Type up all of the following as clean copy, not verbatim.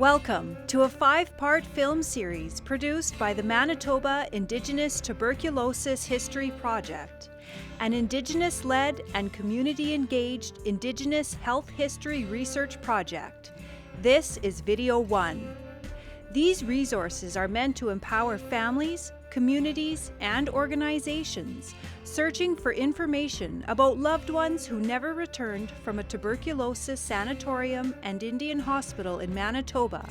Welcome to a 5-part film series produced by the Manitoba Indigenous Tuberculosis History Project, an Indigenous-led and community-engaged Indigenous health history research project. This is Video 1. These resources are meant to empower families, communities, and organizations searching for information about loved ones who never returned from a tuberculosis sanatorium and Indian hospital in Manitoba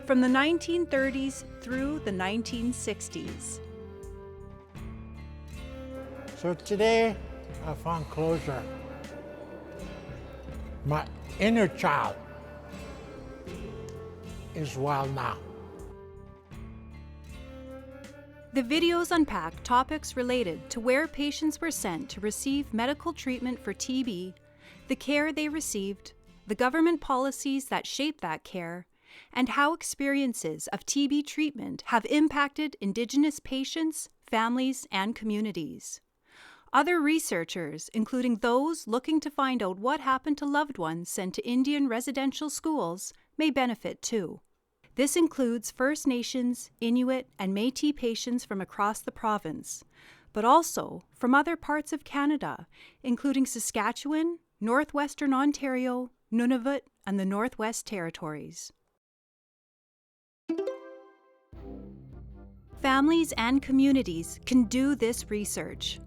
from the 1930s through the 1960s. So today I found closure. My inner child is well now. The videos unpack topics related to where patients were sent to receive medical treatment for TB, the care they received, the government policies that shape that care, and how experiences of TB treatment have impacted Indigenous patients, families, and communities. Other researchers, including those looking to find out what happened to loved ones sent to Indian residential schools, may benefit too. This includes First Nations, Inuit, and Métis patients from across the province, but also from other parts of Canada, including Saskatchewan, Northwestern Ontario, Nunavut, and the Northwest Territories. Families and communities can do this research.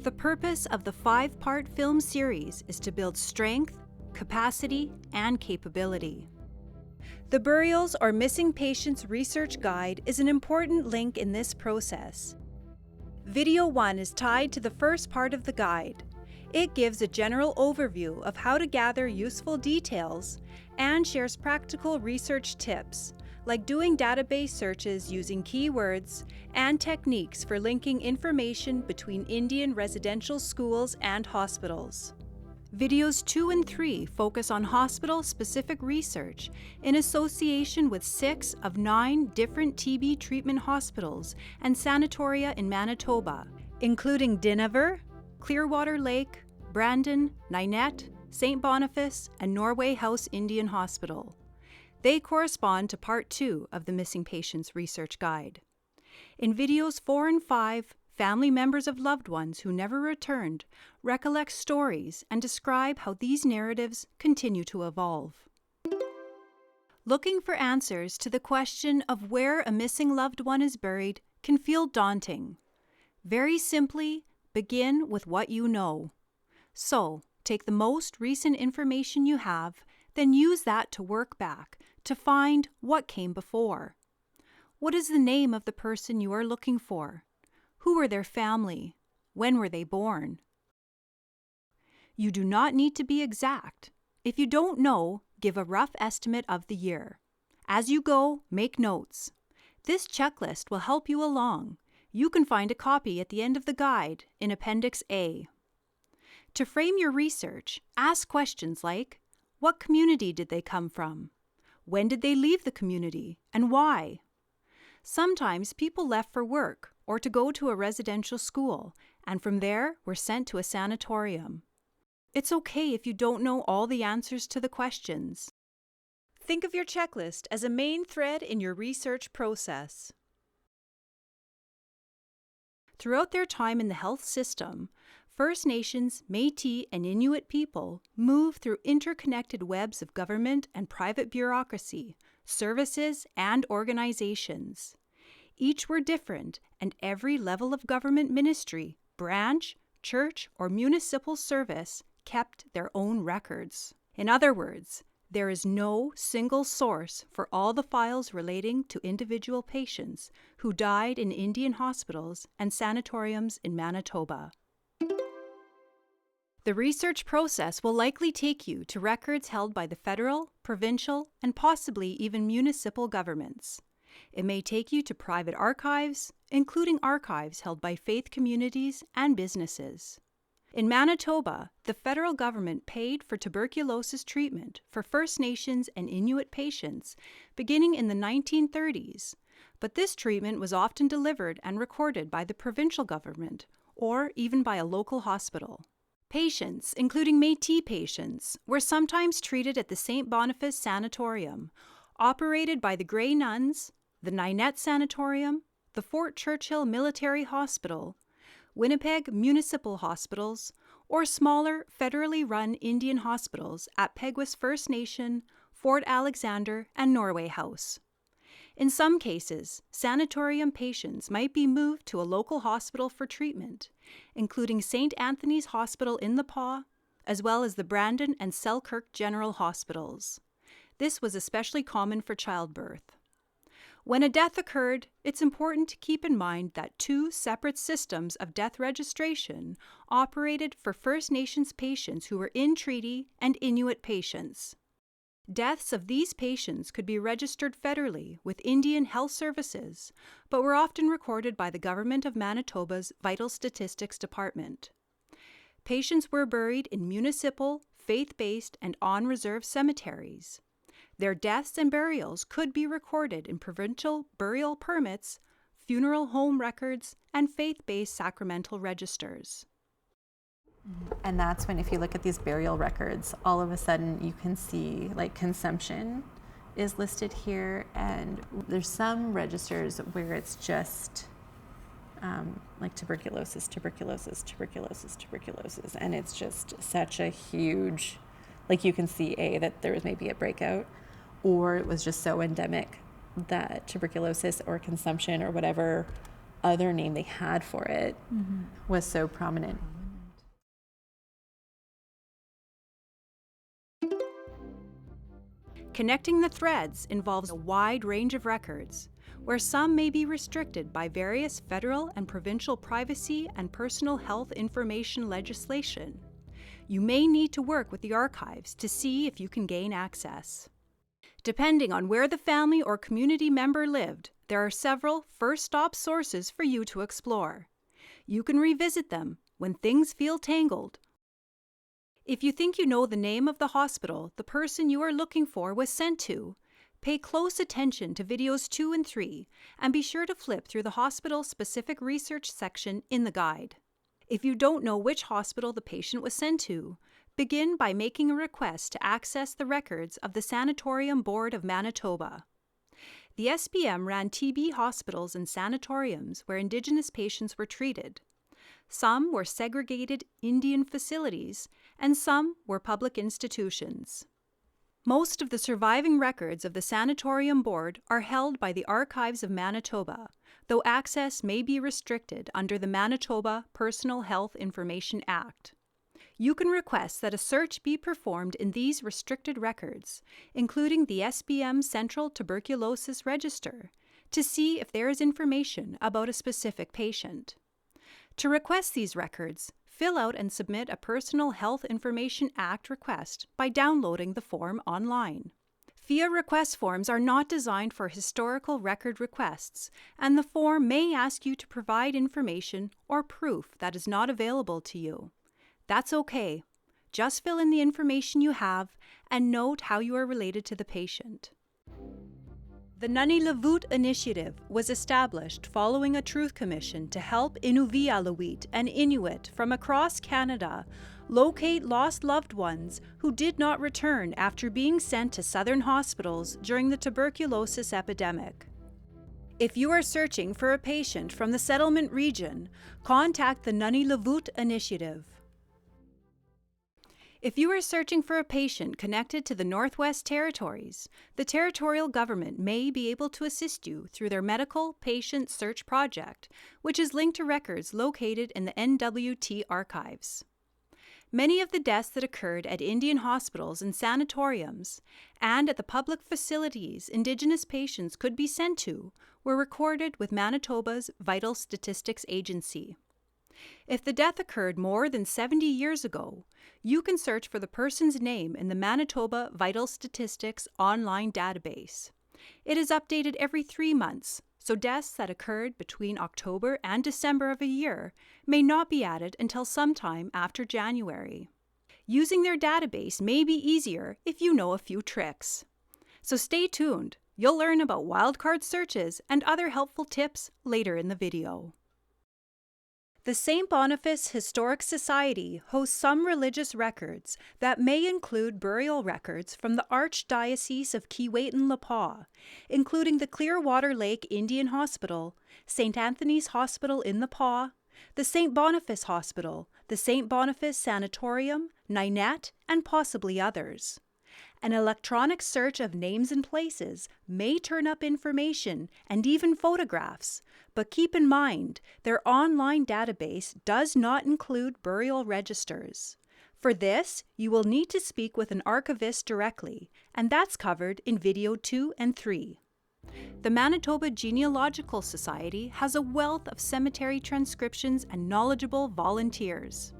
The purpose of the 5-part film series is to build strength, capacity, and capability. The Burials or Missing Patients Research Guide is an important link in this process. Video 1 is tied to the first part of the guide. It gives a general overview of how to gather useful details and shares practical research tips, like doing database searches using keywords and techniques for linking information between Indian residential schools and hospitals. Videos 2 and 3 focus on hospital-specific research in association with 6 of 9 different TB treatment hospitals and sanatoria in Manitoba, including Dinnever, Clearwater Lake, Brandon, Ninette, St. Boniface, and Norway House Indian Hospital. They correspond to Part 2 of the Missing Patients Research Guide. In videos 4 and 5, family members of loved ones who never returned recollect stories and describe how these narratives continue to evolve. Looking for answers to the question of where a missing loved one is buried can feel daunting. Very simply, begin with what you know. So, take the most recent information you have, then use that to work back to find what came before. What is the name of the person you are looking for? Who were their family? When were they born? You do not need to be exact. If you don't know, give a rough estimate of the year. As you go, make notes. This checklist will help you along. You can find a copy at the end of the guide in Appendix A. To frame your research, ask questions like, what community did they come from? When did they leave the community, and why? Sometimes people left for work or to go to a residential school, and from there were sent to a sanatorium. It's okay if you don't know all the answers to the questions. Think of your checklist as a main thread in your research process. Throughout their time in the health system, First Nations, Métis, and Inuit people move through interconnected webs of government and private bureaucracy, services, and organizations. Each were different, and every level of government ministry, branch, church, or municipal service kept their own records. In other words, there is no single source for all the files relating to individual patients who died in Indian hospitals and sanatoriums in Manitoba. The research process will likely take you to records held by the federal, provincial, and possibly even municipal governments. It may take you to private archives, including archives held by faith communities and businesses. In Manitoba, the federal government paid for tuberculosis treatment for First Nations and Inuit patients beginning in the 1930s, but this treatment was often delivered and recorded by the provincial government or even by a local hospital. Patients, including Métis patients, were sometimes treated at the St. Boniface Sanatorium, operated by the Grey Nuns, the Ninette Sanatorium, the Fort Churchill Military Hospital, Winnipeg Municipal Hospitals, or smaller federally run Indian hospitals at Peguis First Nation, Fort Alexander, and Norway House. In some cases, sanatorium patients might be moved to a local hospital for treatment, including St. Anthony's Hospital in the Paw, as well as the Brandon and Selkirk General Hospitals. This was especially common for childbirth. When a death occurred, it's important to keep in mind that two separate systems of death registration operated for First Nations patients who were in treaty and Inuit patients. Deaths of these patients could be registered federally with Indian Health Services, but were often recorded by the Government of Manitoba's Vital Statistics Department. Patients were buried in municipal, faith-based, and on-reserve cemeteries. Their deaths and burials could be recorded in provincial burial permits, funeral home records, and faith-based sacramental registers. And that's when, if you look at these burial records, all of a sudden you can see like consumption is listed here, and there's some registers where it's just like tuberculosis, and it's just such a huge, like you can see that there was maybe a breakout, or it was just so endemic that tuberculosis or consumption or whatever other name they had for it was so prominent. Connecting the threads involves a wide range of records, where some may be restricted by various federal and provincial privacy and personal health information legislation. You may need to work with the archives to see if you can gain access. Depending on where the family or community member lived, there are several first-stop sources for you to explore. You can revisit them when things feel tangled. If you think you know the name of the hospital the person you are looking for was sent to, pay close attention to videos 2 and 3 and be sure to flip through the hospital-specific research section in the guide. If you don't know which hospital the patient was sent to, begin by making a request to access the records of the Sanatorium Board of Manitoba. The SBM ran TB hospitals and sanatoriums where Indigenous patients were treated. Some were segregated Indian facilities, and some were public institutions. Most of the surviving records of the Sanatorium Board are held by the Archives of Manitoba, though access may be restricted under the Manitoba Personal Health Information Act. You can request that a search be performed in these restricted records, including the SBM Central Tuberculosis Register, to see if there is information about a specific patient. To request these records, fill out and submit a Personal Health Information Act request by downloading the form online. FIA request forms are not designed for historical record requests, and the form may ask you to provide information or proof that is not available to you. That's okay. Just fill in the information you have and note how you are related to the patient. The Nunaluvut Initiative was established following a Truth Commission to help Inuvialuit and Inuit from across Canada locate lost loved ones who did not return after being sent to southern hospitals during the tuberculosis epidemic. If you are searching for a patient from the settlement region, contact the Nunaluvut Initiative. If you are searching for a patient connected to the Northwest Territories, the territorial government may be able to assist you through their Medical Patient Search Project, which is linked to records located in the NWT archives. Many of the deaths that occurred at Indian hospitals and sanatoriums, and at the public facilities Indigenous patients could be sent to, were recorded with Manitoba's Vital Statistics Agency. If the death occurred more than 70 years ago, you can search for the person's name in the Manitoba Vital Statistics online database. It is updated every 3 months, so deaths that occurred between October and December of a year may not be added until sometime after January. Using their database may be easier if you know a few tricks. So stay tuned. You'll learn about wildcard searches and other helpful tips later in the video. The St. Boniface Historic Society hosts some religious records that may include burial records from the Archdiocese of Keewatin-La Pas, including the Clearwater Lake Indian Hospital, St. Anthony's Hospital in La Pas, the St. Boniface Hospital, the St. Boniface Sanatorium, Ninette, and possibly others. An electronic search of names and places may turn up information and even photographs, but keep in mind their online database does not include burial registers. For this, you will need to speak with an archivist directly, and that's covered in video 2 and 3. The Manitoba Genealogical Society has a wealth of cemetery transcriptions and knowledgeable volunteers.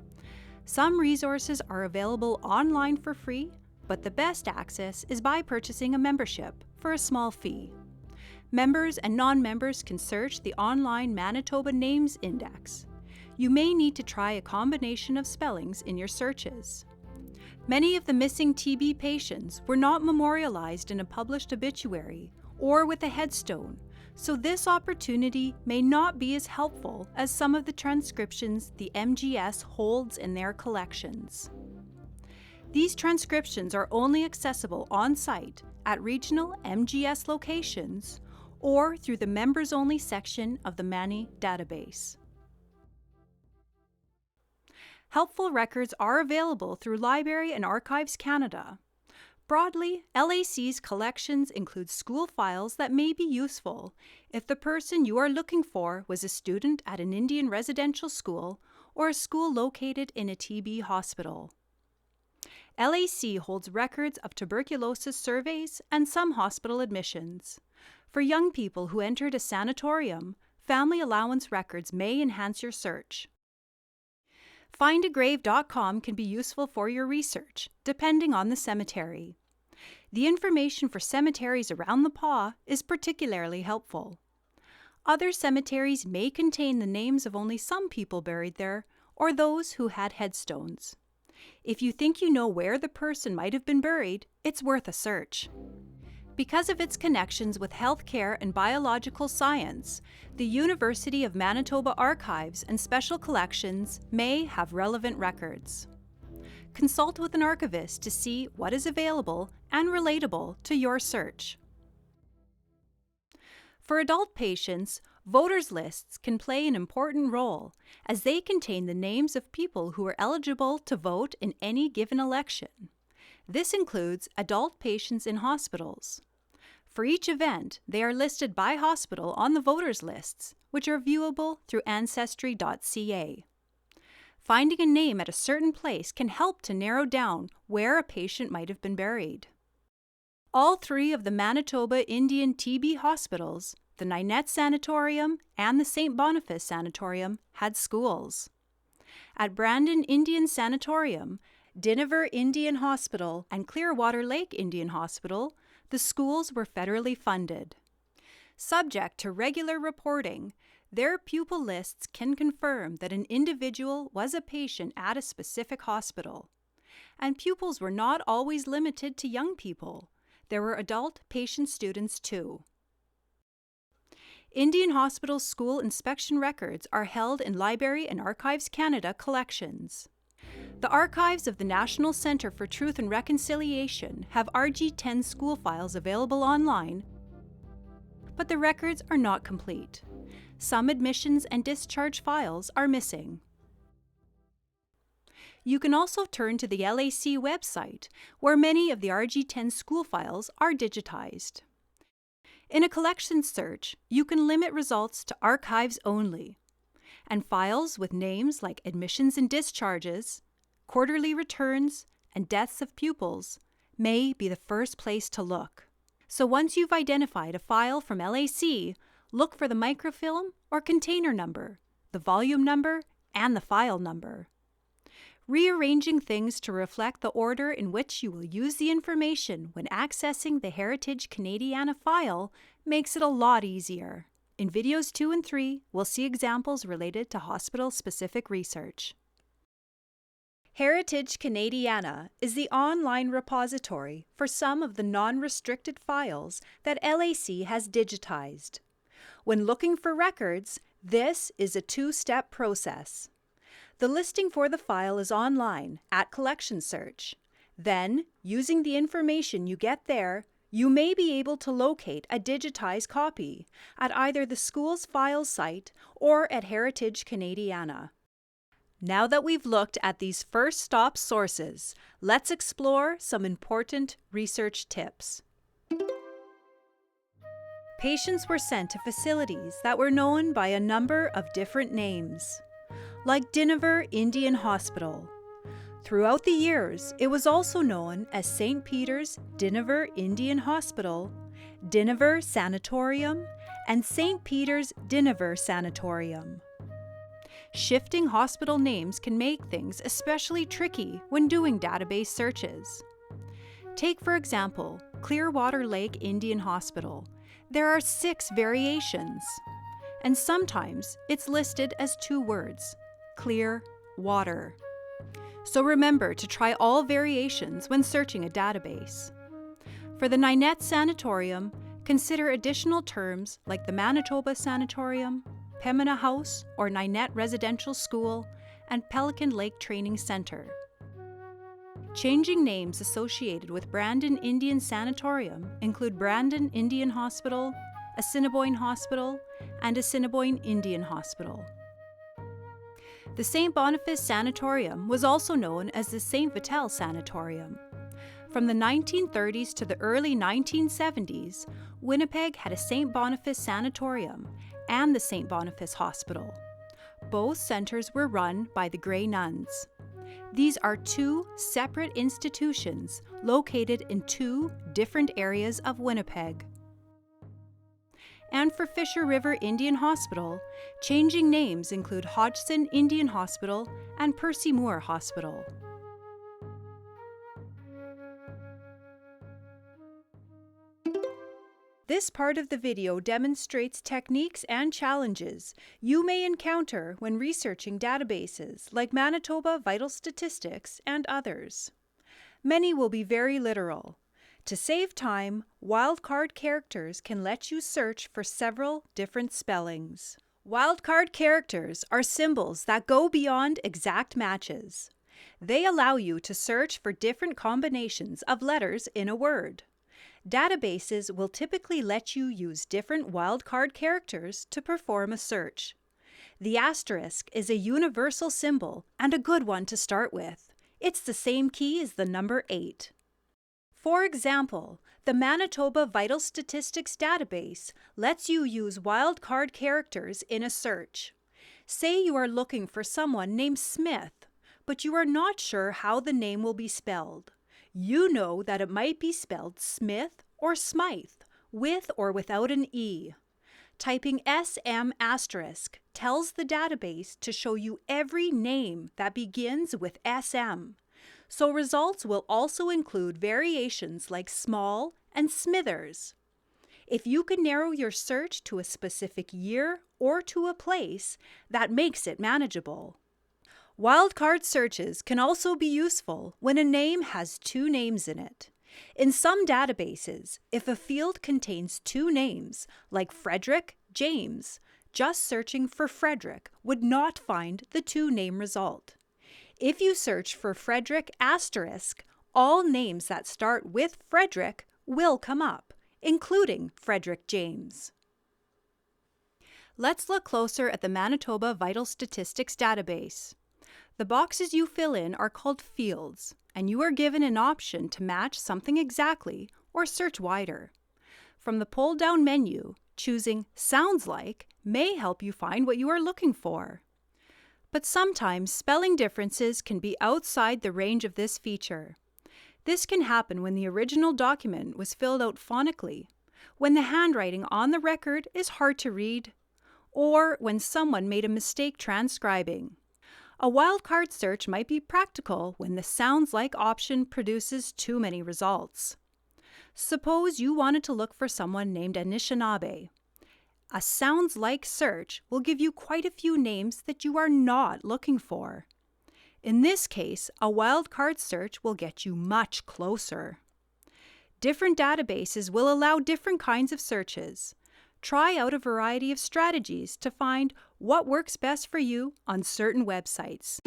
Some resources are available online for free, but the best access is by purchasing a membership for a small fee. Members and non-members can search the online Manitoba Names Index. You may need to try a combination of spellings in your searches. Many of the missing TB patients were not memorialized in a published obituary or with a headstone, so this opportunity may not be as helpful as some of the transcriptions the MGS holds in their collections. These transcriptions are only accessible on-site at regional MGS locations or through the members-only section of the Mani database. Helpful records are available through Library and Archives Canada. Broadly, LAC's collections include school files that may be useful if the person you are looking for was a student at an Indian residential school or a school located in a TB hospital. LAC holds records of tuberculosis surveys and some hospital admissions. For young people who entered a sanatorium, family allowance records may enhance your search. Findagrave.com can be useful for your research, depending on the cemetery. The information for cemeteries around the Pas is particularly helpful. Other cemeteries may contain the names of only some people buried there or those who had headstones. If you think you know where the person might have been buried, it's worth a search. Because of its connections with healthcare and biological science, the University of Manitoba Archives and Special Collections may have relevant records. Consult with an archivist to see what is available and relatable to your search. For adult patients, voters' lists can play an important role as they contain the names of people who are eligible to vote in any given election. This includes adult patients in hospitals. For each event, they are listed by hospital on the voters' lists, which are viewable through ancestry.ca. Finding a name at a certain place can help to narrow down where a patient might have been buried. All three of the Manitoba Indian TB hospitals, the Ninette Sanatorium and the St. Boniface Sanatorium, had schools. At Brandon Indian Sanatorium, Dinaver Indian Hospital, and Clearwater Lake Indian Hospital, the schools were federally funded. Subject to regular reporting, their pupil lists can confirm that an individual was a patient at a specific hospital. And pupils were not always limited to young people. There were adult patient students too. Indian Hospital school inspection records are held in Library and Archives Canada collections. The archives of the National Centre for Truth and Reconciliation have RG10 school files available online, but the records are not complete. Some admissions and discharge files are missing. You can also turn to the LAC website, where many of the RG10 school files are digitized. In a collection search, you can limit results to archives only, and files with names like admissions and discharges, quarterly returns, and deaths of pupils may be the first place to look. So once you've identified a file from LAC, look for the microfilm or container number, the volume number, and the file number. Rearranging things to reflect the order in which you will use the information when accessing the Heritage Canadiana file makes it a lot easier. In videos 2 and 3, we'll see examples related to hospital-specific research. Heritage Canadiana is the online repository for some of the non-restricted files that LAC has digitized. When looking for records, This is a two-step process. The listing for the file is online at Collection Search. Then, using the information you get there, you may be able to locate a digitized copy at either the school's files site or at Heritage Canadiana. Now that we've looked at these first stop sources, let's explore some important research tips. Patients were sent to facilities that were known by a number of different names, like Dinaver Indian Hospital. Throughout the years, it was also known as St. Peter's Dinaver Indian Hospital, Dinaver Sanatorium, and St. Peter's Dinaver Sanatorium. Shifting hospital names can make things especially tricky when doing database searches. Take, for example, Clearwater Lake Indian Hospital. There are 6 variations, and sometimes it's listed as 2 words, clear water. So remember to try all variations when searching a database. For the Ninette Sanatorium, consider additional terms like the Manitoba Sanatorium, Pembina House or Ninette Residential School, and Pelican Lake Training Center. Changing names associated with Brandon Indian Sanatorium include Brandon Indian Hospital, Assiniboine Hospital, and Assiniboine Indian Hospital. The St. Boniface Sanatorium was also known as the St. Vital Sanatorium. From the 1930s to the early 1970s, Winnipeg had a St. Boniface Sanatorium and the St. Boniface Hospital. Both centers were run by the Grey Nuns. These are 2 separate institutions located in 2 different areas of Winnipeg. And for Fisher River Indian Hospital, changing names include Hodgson Indian Hospital and Percy Moore Hospital. This part of the video demonstrates techniques and challenges you may encounter when researching databases like Manitoba Vital Statistics and others. Many will be very literal. To save time, wildcard characters can let you search for several different spellings. Wildcard characters are symbols that go beyond exact matches. They allow you to search for different combinations of letters in a word. Databases will typically let you use different wildcard characters to perform a search. The asterisk is a universal symbol and a good one to start with. It's the same key as the number 8. For example, the Manitoba Vital Statistics database lets you use wildcard characters in a search. Say you are looking for someone named Smith, but you are not sure how the name will be spelled. You know that it might be spelled Smith or Smythe, with or without an E. Typing SM asterisk tells the database to show you every name that begins with SM. So results will also include variations like Small and Smithers. If you can narrow your search to a specific year or to a place, that makes it manageable. Wildcard searches can also be useful when a name has 2 names in it. In some databases, if a field contains 2 names, like Frederick, James, just searching for Frederick would not find the 2-name result. If you search for Frederick asterisk, all names that start with Frederick will come up, including Frederick James. Let's look closer at the Manitoba Vital Statistics database. The boxes you fill in are called fields, and you are given an option to match something exactly or search wider. From the pull-down menu, choosing Sounds Like may help you find what you are looking for. But sometimes spelling differences can be outside the range of this feature. This can happen when the original document was filled out phonically, when the handwriting on the record is hard to read, or when someone made a mistake transcribing. A wildcard search might be practical when the Sounds Like option produces too many results. Suppose you wanted to look for someone named Anishinaabe. A Sounds Like search will give you quite a few names that you are not looking for. In this case, a wildcard search will get you much closer. Different databases will allow different kinds of searches. try out a variety of strategies to find what works best for you on certain websites.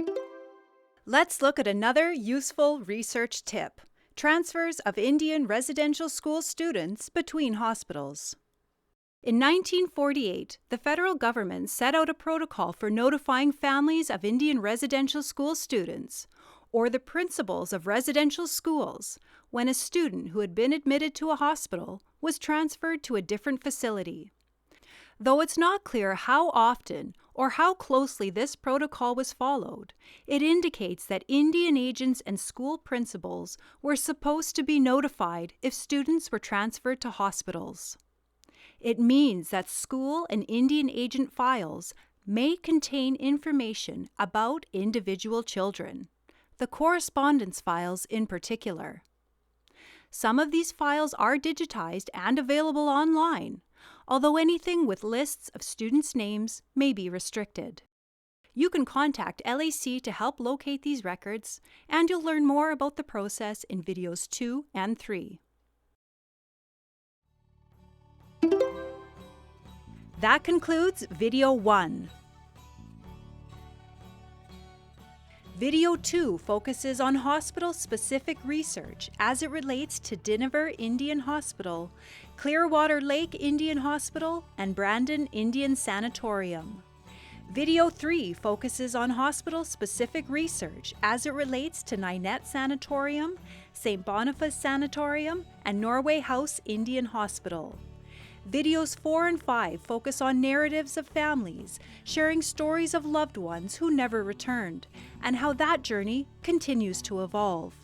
Let's look at another useful research tip: transfers of Indian residential school students between hospitals. In 1948, the federal government set out a protocol for notifying families of Indian residential school students, or the principals of residential schools, when a student who had been admitted to a hospital was transferred to a different facility. Though it's not clear how often or how closely this protocol was followed, it indicates that Indian agents and school principals were supposed to be notified if students were transferred to hospitals. It means that school and Indian agent files may contain information about individual children, the correspondence files in particular. Some of these files are digitized and available online, although anything with lists of students' names may be restricted. You can contact LAC to help locate these records, and you'll learn more about the process in videos 2 and 3. That concludes Video 1. Video 2 focuses on hospital-specific research as it relates to Dinaver Indian Hospital, Clearwater Lake Indian Hospital, and Brandon Indian Sanatorium. Video 3 focuses on hospital-specific research as it relates to Ninette Sanatorium, St. Boniface Sanatorium, and Norway House Indian Hospital. Videos 4 and 5 focus on narratives of families sharing stories of loved ones who never returned, and how that journey continues to evolve.